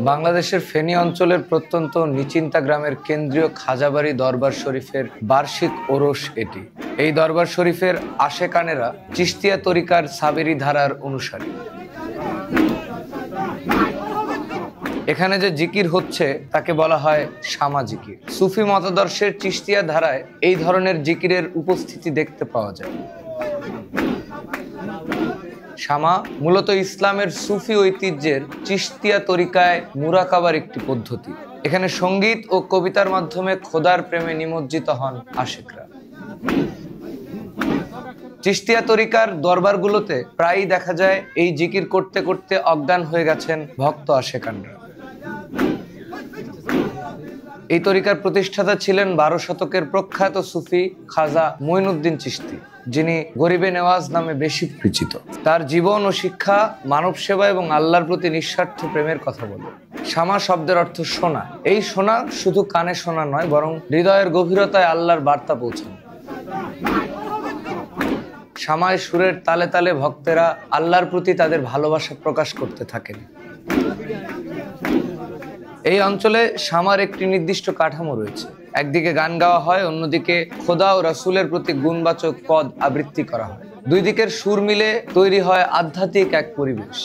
বাংলাদেশের ফেনী অঞ্চলের প্রত্যন্ত নিচিন্তা গ্রামের কেন্দ্রীয় খাজাবাড়ি দরবার শরীফের বার্ষিক ওরস এটি। এই দরবার শরীফের আশেকানেরা চিশতিয়া তরিকার সাবেরি ধারার অনুসারী। এখানে যে জিকির হচ্ছে তাকে বলা হয় শামা জিকির। সুফি মতাদর্শের চিশতিয়া ধারায় এই ধরনের জিকিরের উপস্থিতি দেখতে পাওয়া যায়। শামা মূলত ইসলামের সুফি ঐতিহ্যের চিশতিয়া তরিকায় মুরাকাবার একটি পদ্ধতি। এখানে সঙ্গীত ও কবিতার মাধ্যমে খোদার প্রেমে নিমজ্জিত হন আশিকরা। চিশতিয়া তরিকার দরবারগুলোতে প্রায়ই দেখা যায় এই জিকির করতে করতে অজ্ঞান হয়ে গেছেন ভক্ত আশেকানরা। এই তরিকার প্রতিষ্ঠাতা ছিলেন 12 শতকের প্রখ্যাত সুফি খাজা মঈনুদ্দিন চিশতি, যিনি গরিবে নেওয়াজ নামে বেশি পরিচিত। তার জীবন ও শিক্ষা মানব সেবা এবং আল্লাহর প্রতি নিঃস্বার্থ প্রেমের কথা বলে। শামা শব্দের অর্থ শোনা। এই শোনা শুধু কানে শোনা নয়, বরং হৃদয়ের গভীরতায় আল্লাহর বার্তা পৌঁছানো। শামায় সুরের তালে তালে ভক্তেরা আল্লাহর প্রতি তাদের ভালোবাসা প্রকাশ করতে থাকেন। এই অঞ্চলে শামার একটি নির্দিষ্ট কাঠামো রয়েছে। একদিকে গান গাওয়া হয়, অন্যদিকে খোদা ও রাসূলের প্রতি গুণবাচক পদ আবৃত্তি করা হয়। দুই দিকের সুর মিলে তৈরি হয় আধ্যাত্মিক এক পরিবেশ।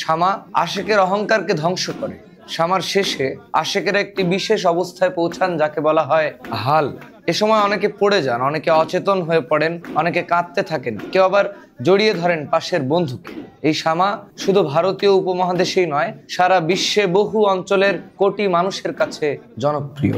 শামা আশেকের অহংকারকে ধ্বংস করে। শামার শেষে আশেকেরা একটি বিশেষ অবস্থায় পৌঁছান যাকে বলা হয় হাল। এ সময় অনেকে পড়ে যান, অনেকে অচেতন হয়ে পড়েন, অনেকে কাঁদতে থাকেন, কেউ আবার জড়িয়ে ধরেন পাশের বন্ধুকে। এই শামা শুধু ভারতীয় উপমহাদেশেই নয়, সারা বিশ্বে বহু অঞ্চলের কোটি মানুষের কাছে জনপ্রিয়।